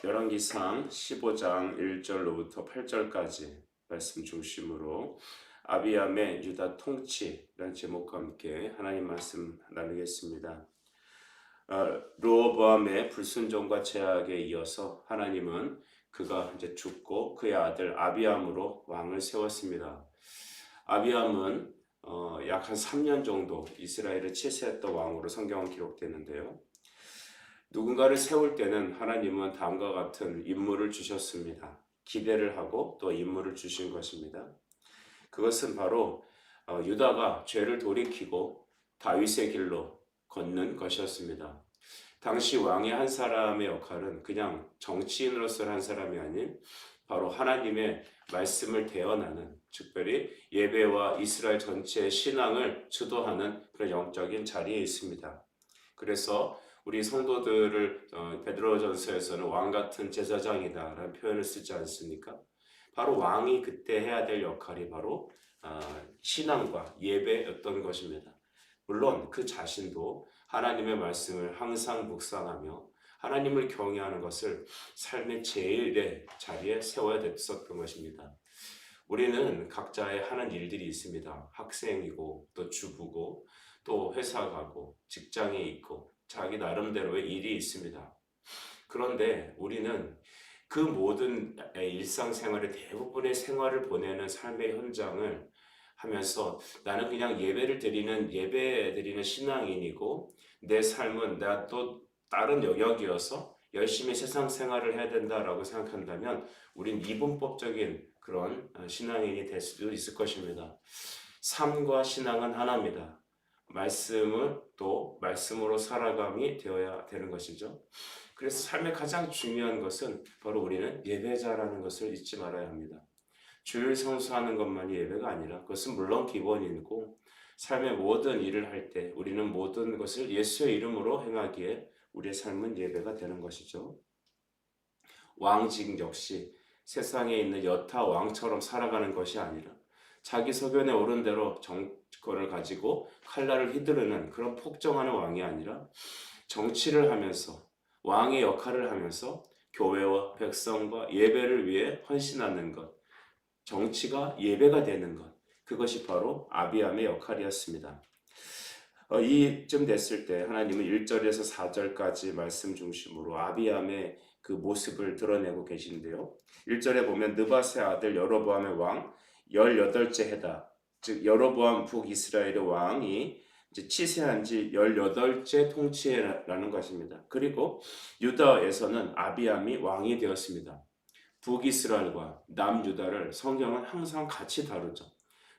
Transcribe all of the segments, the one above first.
열왕기상 15장 1절로부터 8절까지 말씀 중심으로 아비암의 유다 통치라는 제목과 함께 하나님 말씀 나누겠습니다. 르호보암의 불순종과 죄악에 이어서 하나님은 그가 이제 죽고 그의 아들 아비암으로 왕을 세웠습니다. 아비암은 약 한 3년 정도 이스라엘을 치세했던 왕으로 성경은 기록되는데요. 누군가를 세울 때는 하나님은 다음과 같은 임무를 주셨습니다. 기대를 하고 또 임무를 주신 것입니다. 그것은 바로 유다가 죄를 돌이키고 다윗의 길로 걷는 것이었습니다. 당시 왕의 한 사람의 역할은 그냥 정치인으로서 한 사람이 아닌 바로 하나님의 말씀을 대언하는, 특별히 예배와 이스라엘 전체의 신앙을 주도하는 그런 영적인 자리에 있습니다. 그래서 우리 성도들을 베드로전서에서는 왕 같은 제사장이다라는 표현을 쓰지 않습니까? 바로 왕이 그때 해야 될 역할이 바로 신앙과 예배였던 것입니다. 물론 그 자신도 하나님의 말씀을 항상 묵상하며 하나님을 경외하는 것을 삶의 제일의 자리에 세워야 됐었던 것입니다. 우리는 각자의 하는 일들이 있습니다. 학생이고 또 주부고 또 회사 가고 직장에 있고 자기 나름대로의 일이 있습니다. 그런데 우리는 그 모든 일상생활의 대부분의 생활을 보내는 삶의 현장을 하면서 나는 그냥 예배 드리는 신앙인이고 내 삶은 나 또 다른 영역이어서 열심히 세상 생활을 해야 된다라고 생각한다면 우린 이분법적인 그런 신앙인이 될 수도 있을 것입니다. 삶과 신앙은 하나입니다. 말씀을 또 말씀으로 살아감이 되어야 되는 것이죠. 그래서 삶의 가장 중요한 것은 바로 우리는 예배자라는 것을 잊지 말아야 합니다. 주일 성수하는 것만이 예배가 아니라 그것은 물론 기본이고 삶의 모든 일을 할 때 우리는 모든 것을 예수의 이름으로 행하기에 우리의 삶은 예배가 되는 것이죠. 왕직 역시 세상에 있는 여타 왕처럼 살아가는 것이 아니라 자기 소견에 오른 대로 정권을 가지고 칼날을 휘두르는 그런 폭정하는 왕이 아니라 정치를 하면서 왕의 역할을 하면서 교회와 백성과 예배를 위해 헌신하는 것, 정치가 예배가 되는 것, 그것이 바로 아비암의 역할이었습니다. 이쯤 됐을 때 하나님은 1절에서 4절까지 말씀 중심으로 아비암의 그 모습을 드러내고 계신데요. 1절에 보면 느밧의 아들 여로보암의 왕 18째 해다, 즉 여로보암 북이스라엘의 왕이 이제 치세한 지 18째 통치라는 것입니다. 그리고 유다에서는 아비암이 왕이 되었습니다. 북이스라엘과 남유다를 성경은 항상 같이 다루죠.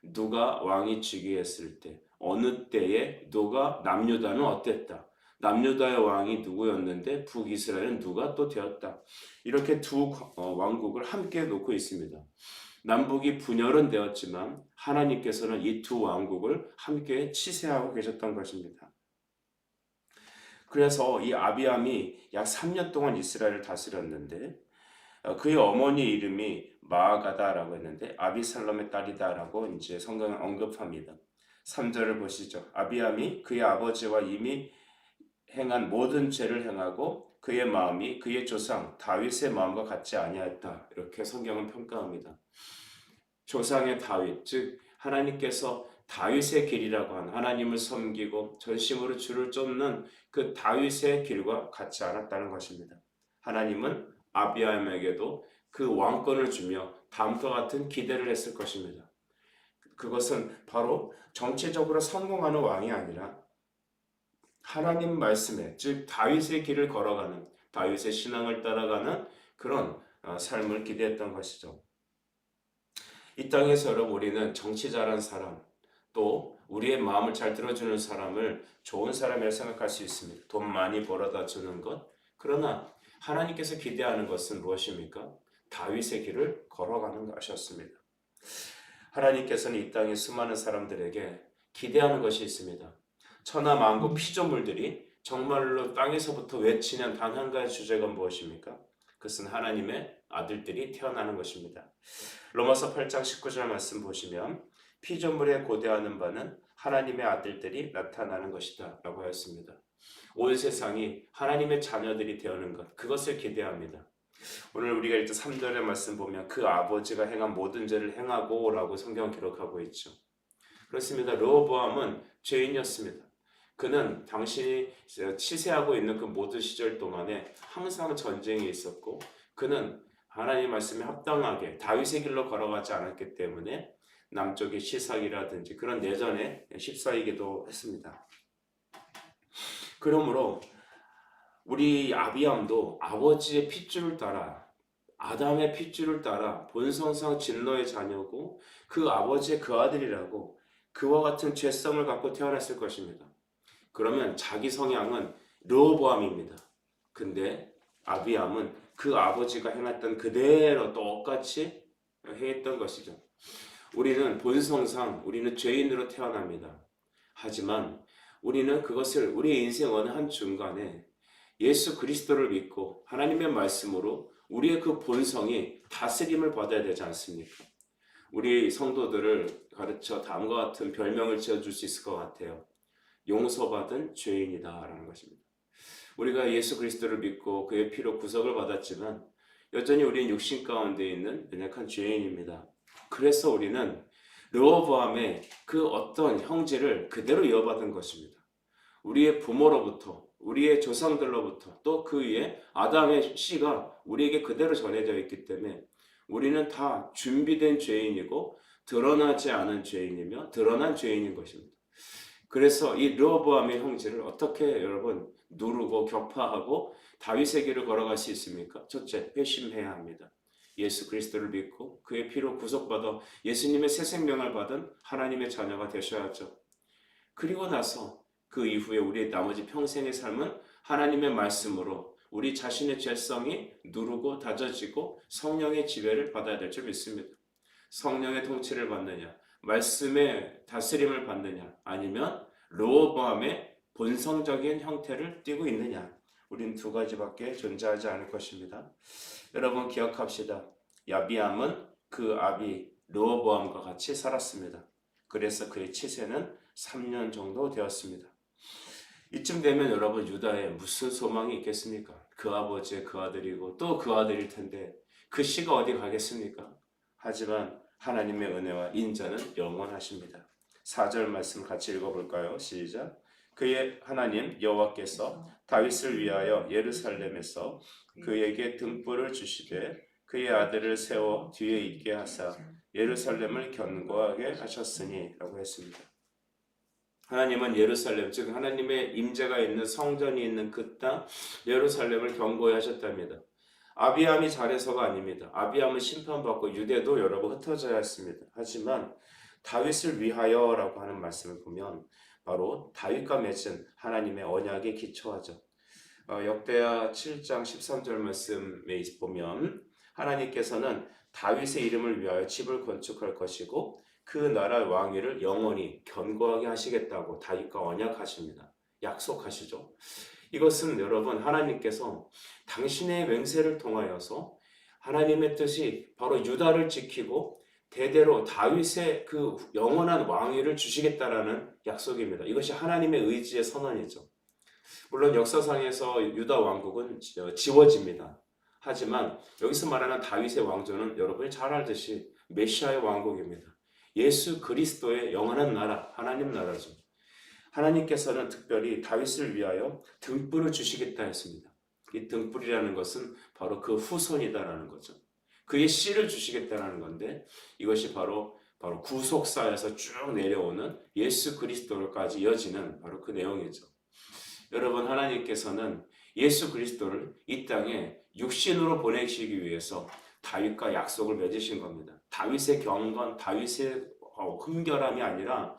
누가 왕이 즉위했을 때, 어느 때에 누가 남유다는 어땠다. 남유다의 왕이 누구였는데 북이스라엘은 누가 또 되었다. 이렇게 두 왕국을 함께 놓고 있습니다. 남북이 분열은 되었지만 하나님께서는 이 두 왕국을 함께 치세하고 계셨던 것입니다. 그래서 이 아비암이 약 3년 동안 이스라엘을 다스렸는데 그의 어머니 이름이 마아가다라고 했는데 아비살롬의 딸이다라고 이제 성경은 언급합니다. 3절을 보시죠. 아비암이 그의 아버지와 이미 행한 모든 죄를 행하고 그의 마음이 그의 조상 다윗의 마음과 같지 아니하였다. 이렇게 성경은 평가합니다. 조상의 다윗, 즉 하나님께서 다윗의 길이라고 한 하나님을 섬기고 전심으로 주를 쫓는 그 다윗의 길과 같지 않았다는 것입니다. 하나님은 아비암에게도 그 왕권을 주며 다음과 같은 기대를 했을 것입니다. 그것은 바로 정치적으로 성공하는 왕이 아니라 하나님 말씀에, 즉 다윗의 길을 걸어가는, 다윗의 신앙을 따라가는 그런 삶을 기대했던 것이죠. 이 땅에서 여러분 우리는 정치 잘한 사람, 또 우리의 마음을 잘 들어주는 사람을 좋은 사람이라 생각할 수 있습니다. 돈 많이 벌어다 주는 것. 그러나 하나님께서 기대하는 것은 무엇입니까? 다윗의 길을 걸어가는 것이었습니다. 하나님께서는 이 땅의 수많은 사람들에게 기대하는 것이 있습니다. 천하 만국 피조물들이 정말로 땅에서부터 외치는 단 한 가지 주제가 무엇입니까? 그것은 하나님의 아들들이 태어나는 것입니다. 로마서 8장 19절 말씀 보시면 피조물에 고대하는 바는 하나님의 아들들이 나타나는 것이다 라고 하였습니다. 온 세상이 하나님의 자녀들이 되어는 것, 그것을 기대합니다. 오늘 우리가 일단 3절의 말씀 보면 그 아버지가 행한 모든 죄를 행하고 라고 성경 기록하고 있죠. 그렇습니다. 르호보암은 죄인이었습니다. 그는 당신이 치세하고 있는 그 모든 시절 동안에 항상 전쟁이 있었고 그는 하나님 말씀에 합당하게 다윗의 길로 걸어가지 않았기 때문에 남쪽의 시삭이라든지 그런 내전에 휩싸이기도 했습니다. 그러므로 우리 아비암도 아버지의 핏줄을 따라 아담의 핏줄을 따라 본성상 진노의 자녀고 그 아버지의 그 아들이라고 그와 같은 죄성을 갖고 태어났을 것입니다. 그러면 자기 성향은 르호보암입니다. 근데 아비암은 그 아버지가 행했던 그대로 똑같이 행했던 것이죠. 우리는 본성상 우리는 죄인으로 태어납니다. 하지만 우리는 그것을 우리의 인생 어느 한 중간에 예수 그리스도를 믿고 하나님의 말씀으로 우리의 그 본성이 다스림을 받아야 되지 않습니까? 우리 성도들을 가르쳐 다음과 같은 별명을 지어줄 수 있을 것 같아요. 용서받은 죄인이다 라는 것입니다. 우리가 예수 그리스도를 믿고 그의 피로 구속을 받았지만 여전히 우리는 육신 가운데 있는 연약한 죄인입니다. 그래서 우리는 르호보암의 그 어떤 형질을 그대로 이어받은 것입니다. 우리의 부모로부터 우리의 조상들로부터 또 그 위에 아담의 씨가 우리에게 그대로 전해져 있기 때문에 우리는 다 준비된 죄인이고 드러나지 않은 죄인이며 드러난 죄인인 것입니다. 그래서 이 르호보암의 형질을 어떻게 여러분 누르고 격파하고 다윗의 길을 걸어갈 수 있습니까? 첫째, 회심해야 합니다. 예수 그리스도를 믿고 그의 피로 구속받아 예수님의 새 생명을 받은 하나님의 자녀가 되셔야죠. 그리고 나서 그 이후에 우리의 나머지 평생의 삶은 하나님의 말씀으로 우리 자신의 죄성이 누르고 다져지고 성령의 지배를 받아야 될 줄 믿습니다. 성령의 통치를 받느냐, 말씀의 다스림을 받느냐, 아니면 르호보암의 본성적인 형태를 띠고 있느냐. 우린 두 가지밖에 존재하지 않을 것입니다. 여러분 기억합시다. 야비암은 그 아비 르호보암과 같이 살았습니다. 그래서 그의 치세는 3년 정도 되었습니다. 이쯤 되면 여러분 유다에 무슨 소망이 있겠습니까? 그 아버지의 그 아들이고 또 그 아들일 텐데 그 씨가 어디 가겠습니까? 하지만 하나님의 은혜와 인자는 영원하십니다. 4절 말씀 같이 읽어볼까요? 시작. 그의 하나님 여호와께서 다윗을 위하여 예루살렘에서 그에게 등불을 주시되 그의 아들을 세워 뒤에 있게 하사 예루살렘을 견고하게 하셨으니 라고 했습니다. 하나님은 예루살렘, 즉 하나님의 임재가 있는 성전이 있는 그 땅 예루살렘을 견고히 하셨답니다. 아비암이 잘해서가 아닙니다. 아비암은 심판받고 유대도 여러분 흩어져야 했습니다. 하지만 다윗을 위하여라고 하는 말씀을 보면 바로 다윗과 맺은 하나님의 언약에 기초하죠. 역대하 7장 13절 말씀에 보면 하나님께서는 다윗의 이름을 위하여 집을 건축할 것이고 그 나라 왕위를 영원히 견고하게 하시겠다고 다윗과 언약하십니다. 약속하시죠. 이것은 여러분 하나님께서 당신의 맹세를 통하여서 하나님의 뜻이 바로 유다를 지키고 대대로 다윗의 그 영원한 왕위를 주시겠다라는 약속입니다. 이것이 하나님의 의지의 선언이죠. 물론 역사상에서 유다 왕국은 지워집니다. 하지만 여기서 말하는 다윗의 왕조는 여러분이 잘 알듯이 메시아의 왕국입니다. 예수 그리스도의 영원한 나라, 하나님 나라죠. 하나님께서는 특별히 다윗을 위하여 등불을 주시겠다 했습니다. 이 등불이라는 것은 바로 그 후손이다라는 거죠. 그의 씨를 주시겠다라는 건데 이것이 바로 구속사에서 쭉 내려오는 예수 그리스도까지 이어지는 바로 그 내용이죠. 여러분 하나님께서는 예수 그리스도를 이 땅에 육신으로 보내시기 위해서 다윗과 약속을 맺으신 겁니다. 다윗의 경건, 다윗의 흠결함이 아니라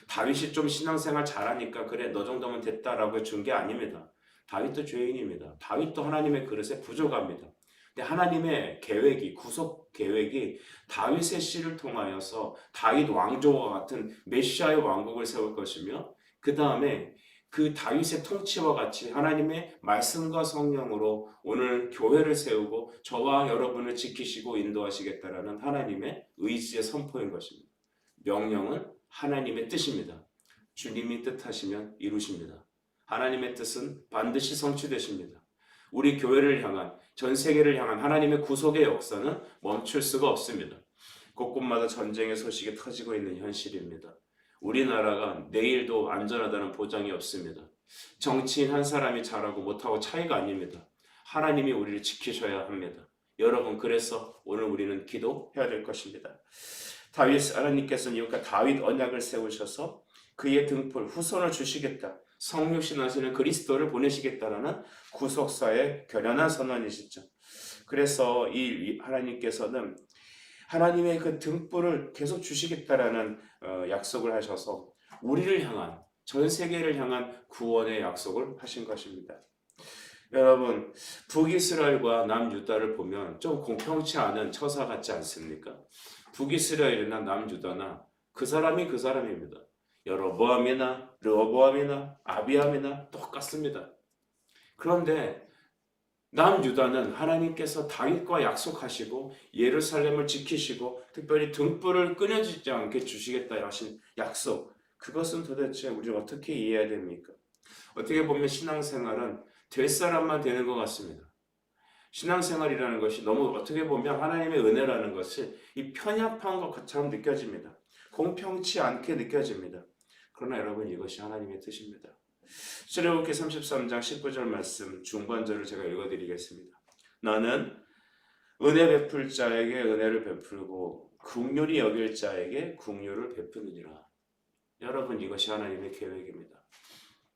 다윗이 좀 신앙생활 잘하니까 그래 너 정도면 됐다라고 준 게 아닙니다. 다윗도 죄인입니다. 다윗도 하나님의 그릇에 부족합니다. 근데 하나님의 계획이 구속 계획이 다윗의 씨를 통하여서 다윗 왕조와 같은 메시아의 왕국을 세울 것이며 그 다음에 그 다윗의 통치와 같이 하나님의 말씀과 성령으로 오늘 교회를 세우고 저와 여러분을 지키시고 인도하시겠다라는 하나님의 의지의 선포인 것입니다. 명령은 하나님의 뜻입니다. 주님이 뜻하시면 이루십니다. 하나님의 뜻은 반드시 성취되십니다. 우리 교회를 향한 전 세계를 향한 하나님의 구속의 역사는 멈출 수가 없습니다. 곳곳마다 전쟁의 소식이 터지고 있는 현실입니다. 우리나라가 내일도 안전하다는 보장이 없습니다. 정치인 한 사람이 잘하고 못하고 차이가 아닙니다. 하나님이 우리를 지키셔야 합니다. 여러분, 그래서 오늘 우리는 기도해야 될 것입니다. 하나님께서는 이웃과 다윗 언약을 세우셔서 그의 등불 후손을 주시겠다, 성육신하시는 그리스도를 보내시겠다라는 구속사의 결연한 선언이시죠. 그래서 이 하나님께서는 하나님의 그 등불을 계속 주시겠다라는 약속을 하셔서 우리를 향한, 전 세계를 향한 구원의 약속을 하신 것입니다. 여러분, 북이스라엘과 남유다를 보면 좀 공평치 않은 처사 같지 않습니까? 북이스라엘이나 남유다나 그 사람이 그 사람입니다. 여로보암이나 르호보암이나 아비암이나 똑같습니다. 그런데 남유다는 하나님께서 다윗과 약속하시고 예루살렘을 지키시고 특별히 등불을 끊어지지 않게 주시겠다 하신 약속, 그것은 도대체 우리가 어떻게 이해해야 됩니까? 어떻게 보면 신앙생활은 될 사람만 되는 것 같습니다. 신앙생활이라는 것이 너무 어떻게 보면 하나님의 은혜라는 것이 이 편협한 것처럼 느껴집니다. 공평치 않게 느껴집니다. 그러나 여러분, 이것이 하나님의 뜻입니다. 출애굽기 33장 19절 말씀 중반절을 제가 읽어드리겠습니다. 나는 은혜 베풀 자에게 은혜를 베풀고 긍휼히 여길 자에게 긍휼을 베푸느니라. 여러분, 이것이 하나님의 계획입니다.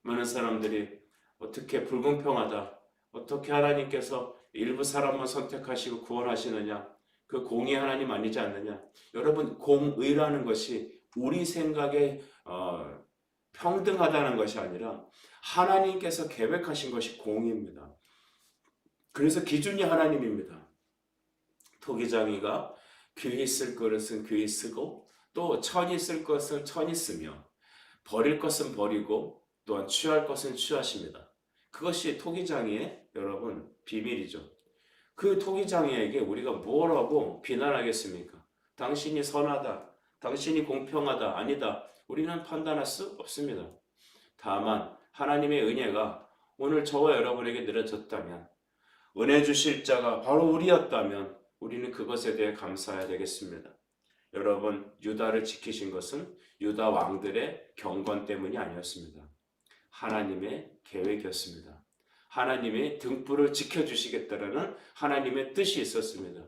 많은 사람들이 어떻게 불공평하다, 어떻게 하나님께서 일부 사람만 선택하시고 구원하시느냐, 그 공의 하나님 아니지 않느냐. 여러분, 공의라는 것이 우리 생각에 평등하다는 것이 아니라 하나님께서 계획하신 것이 공의입니다. 그래서 기준이 하나님입니다. 토기장이가 귀히 쓸 그릇은 귀히 쓰고 또 천이 쓸 것은 천이 쓰며 버릴 것은 버리고 또한 취할 것은 취하십니다. 그것이 토기장이의 여러분 비밀이죠. 그 토기장이에게 우리가 뭐라고 비난하겠습니까? 당신이 선하다, 당신이 공평하다, 아니다, 우리는 판단할 수 없습니다. 다만 하나님의 은혜가 오늘 저와 여러분에게 내려졌다면, 은혜 주실 자가 바로 우리였다면 우리는 그것에 대해 감사해야 되겠습니다. 여러분, 유다를 지키신 것은 유다 왕들의 경건 때문이 아니었습니다. 하나님의 계획이었습니다. 하나님의 등불을 지켜주시겠다라는 하나님의 뜻이 있었습니다.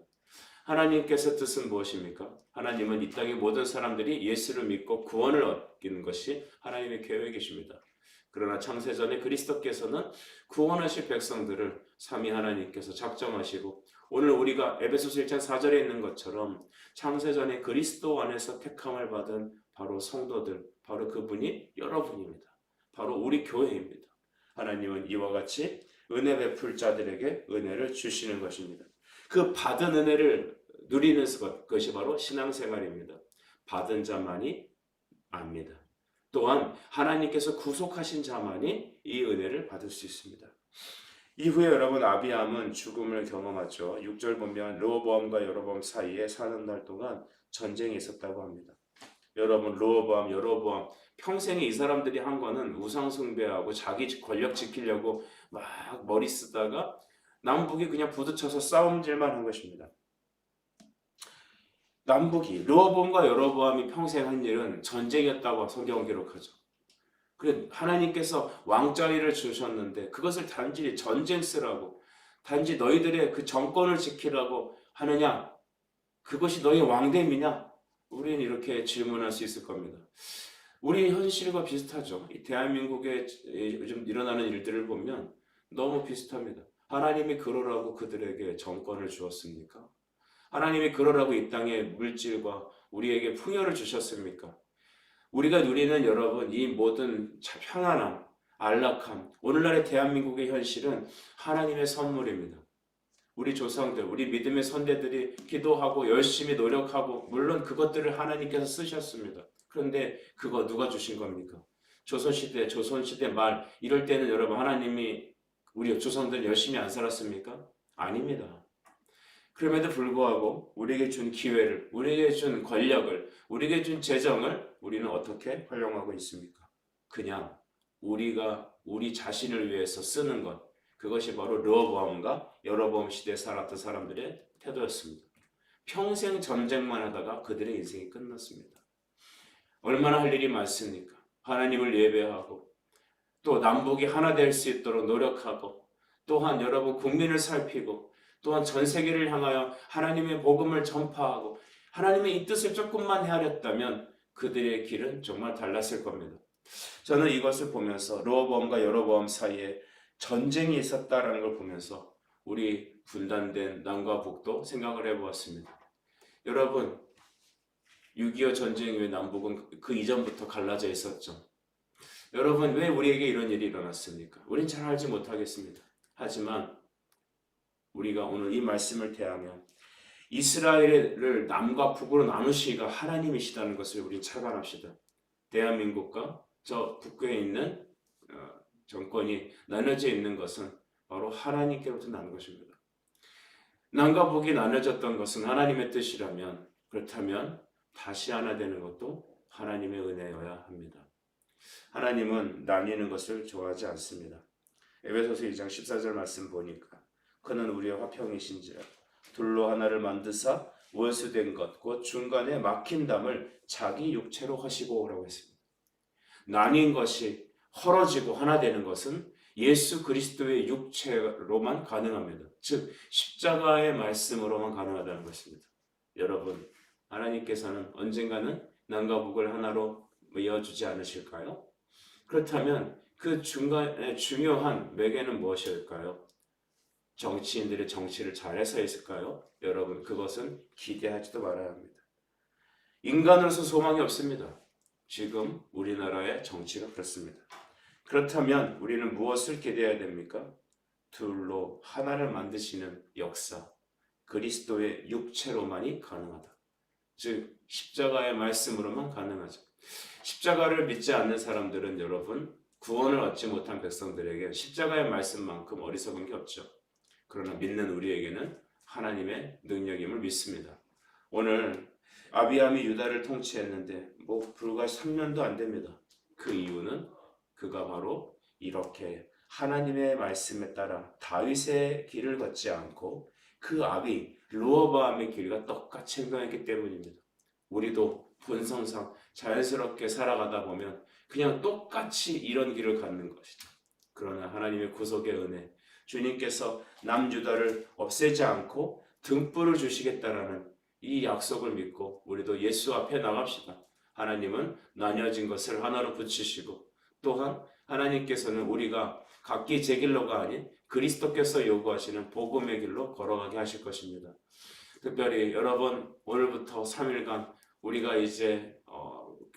하나님께서 뜻은 무엇입니까? 하나님은 이 땅의 모든 사람들이 예수를 믿고 구원을 얻는 것이 하나님의 계획이십니다. 그러나 창세전에 그리스도께서는 구원하실 백성들을 삼위 하나님께서 작정하시고 오늘 우리가 에베소서 1장 4절에 있는 것처럼 창세전에 그리스도 안에서 택함을 받은 바로 성도들, 바로 그분이 여러분입니다. 바로 우리 교회입니다. 하나님은 이와 같이 은혜 베풀 자들에게 은혜를 주시는 것입니다. 그 받은 은혜를 누리는 것이 바로 신앙생활입니다. 받은 자만이 압니다. 또한 하나님께서 구속하신 자만이 이 은혜를 받을 수 있습니다. 이후에 여러분, 아비암은 죽음을 경험하죠. 6절 보면 르호보암과 여로보암 사이에 4년 동안 전쟁이 있었다고 합니다. 여러분, 르호보암, 여로보암 평생에 이 사람들이 한 거는 우상 숭배하고 자기 권력 지키려고 막 머리 쓰다가 남북이 그냥 부딪혀서 싸움질만 한 것입니다. 남북이 르호보암과 여로보암이 평생 한 일은 전쟁이었다고 성경은 기록하죠. 그래, 하나님께서 왕자위를 주셨는데 그것을 단지 전쟁 쓰라고, 단지 너희들의 그 정권을 지키라고 하느냐? 그것이 너희 왕됨이냐? 우리는 이렇게 질문할 수 있을 겁니다. 우리 현실과 비슷하죠. 이 대한민국에 요즘 일어나는 일들을 보면 너무 비슷합니다. 하나님이 그러라고 그들에게 정권을 주었습니까? 하나님이 그러라고 이 땅에 물질과 우리에게 풍요를 주셨습니까? 우리가 누리는 여러분 이 모든 편안함, 안락함, 오늘날의 대한민국의 현실은 하나님의 선물입니다. 우리 조상들, 우리 믿음의 선대들이 기도하고 열심히 노력하고 물론 그것들을 하나님께서 쓰셨습니다. 그런데 그거 누가 주신 겁니까? 조선시대 말 이럴 때는 여러분 하나님이 우리 조상들 열심히 안 살았습니까? 아닙니다. 그럼에도 불구하고 우리에게 준 기회를, 우리에게 준 권력을, 우리에게 준 재정을 우리는 어떻게 활용하고 있습니까? 그냥 우리가 우리 자신을 위해서 쓰는 것, 그것이 바로 르호보암과 여로보암 시대에 살았던 사람들의 태도였습니다. 평생 전쟁만 하다가 그들의 인생이 끝났습니다. 얼마나 할 일이 많습니까? 하나님을 예배하고 또 남북이 하나 될 수 있도록 노력하고 또한 여러분 국민을 살피고 또한 전 세계를 향하여 하나님의 복음을 전파하고 하나님의 이 뜻을 조금만 헤아렸다면 그들의 길은 정말 달랐을 겁니다. 저는 이것을 보면서 르호보암과 여로보암 사이에 전쟁이 있었다라는 걸 보면서 우리 분단된 남과 북도 생각을 해보았습니다. 여러분 6.25 전쟁 이후에 남북은 그 이전부터 갈라져 있었죠. 여러분 왜 우리에게 이런 일이 일어났습니까? 우린 잘 알지 못하겠습니다. 하지만 우리가 오늘 이 말씀을 대하면 이스라엘을 남과 북으로 나누시기가 하나님이시다는 것을 우리 착안합시다. 대한민국과 저 북교에 있는 정권이 나눠져 있는 것은 바로 하나님께로부터 난 것입니다. 남과 북이 나눠졌던 것은 하나님의 뜻이라면 그렇다면 다시 하나 되는 것도 하나님의 은혜여야 합니다. 하나님은 나뉘는 것을 좋아하지 않습니다. 에베소서 2장 14절 말씀 보니까 그는 우리의 화평이신지라 둘로 하나를 만드사 원수된 것 곧 중간에 막힌 담을 자기 육체로 하시고 라고 했습니다. 나뉜 것이 헐어지고 하나 되는 것은 예수 그리스도의 육체로만 가능합니다. 즉 십자가의 말씀으로만 가능하다는 것입니다. 여러분 하나님께서는 언젠가는 남과 북을 하나로 이어주지 않으실까요? 그렇다면 그 중간에 중요한 매개는 무엇일까요? 정치인들의 정치를 잘해서 했을까요? 여러분 그것은 기대하지도 말아야 합니다. 인간으로서 소망이 없습니다. 지금 우리나라의 정치가 그렇습니다. 그렇다면 우리는 무엇을 기대해야 됩니까? 둘로 하나를 만드시는 역사, 그리스도의 육체로만이 가능하다. 즉 십자가의 말씀으로만 가능하죠. 십자가를 믿지 않는 사람들은 여러분 구원을 얻지 못한 백성들에게 십자가의 말씀만큼 어리석은 게 없죠. 그러나 믿는 우리에게는 하나님의 능력임을 믿습니다. 오늘 아비암이 유다를 통치했는데 불과 3년도 안 됩니다. 그 이유는 그가 바로 이렇게 하나님의 말씀에 따라 다윗의 길을 걷지 않고 그 아비 르호보암의 길과 똑같이 행동했기 때문입니다. 우리도 본성상 자연스럽게 살아가다 보면 그냥 똑같이 이런 길을 갖는 것이죠. 그러나 하나님의 구속의 은혜, 주님께서 남유다를 없애지 않고 등불을 주시겠다라는 이 약속을 믿고 우리도 예수 앞에 나갑시다. 하나님은 나뉘어진 것을 하나로 붙이시고 또한 하나님께서는 우리가 각기 제 길로가 아닌 그리스도께서 요구하시는 복음의 길로 걸어가게 하실 것입니다. 특별히 여러분 오늘부터 3일간 우리가 이제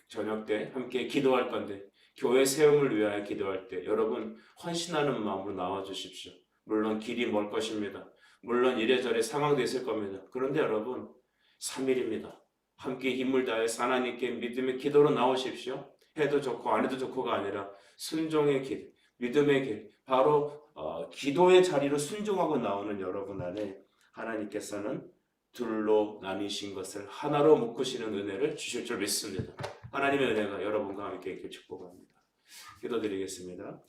저녁 때 함께 기도할 건데 교회 세움을 위하여 기도할 때 여러분 헌신하는 마음으로 나와 주십시오. 물론 길이 멀 것입니다. 물론 이래저래 상황도 있을 겁니다. 그런데 여러분 3일입니다. 함께 힘을 다해서 하나님께 믿음의 기도로 나오십시오. 해도 좋고 안 해도 좋고가 아니라 순종의 길, 믿음의 길, 바로 기도의 자리로 순종하고 나오는 여러분 안에 하나님께서는 둘로 나뉘신 것을 하나로 묶으시는 은혜를 주실 줄 믿습니다. 하나님의 은혜가 여러분과 함께 있길 축복합니다. 기도드리겠습니다.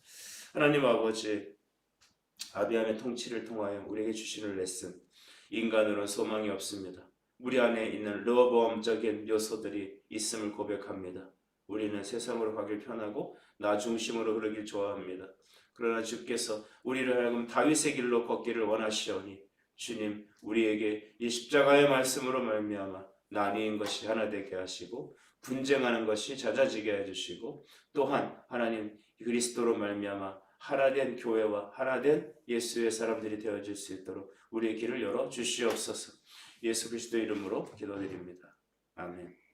하나님 아버지, 아비암의 통치를 통하여 우리에게 주시는 레슨, 인간으로는 소망이 없습니다. 우리 안에 있는 르호보암적인 요소들이 있음을 고백합니다. 우리는 세상으로 가길 편하고 나 중심으로 흐르길 좋아합니다. 그러나 주께서 우리를 하여금 다윗의 길로 걷기를 원하시오니 주님 우리에게 이 십자가의 말씀으로 말미암아 나뉘는 것이 하나 되게 하시고 분쟁하는 것이 잦아지게 해주시고 또한 하나님 그리스도로 말미암아 하나된 교회와 하나된 예수의 사람들이 되어질 수 있도록 우리의 길을 열어 주시옵소서. 예수 그리스도 이름으로 기도드립니다. 아멘.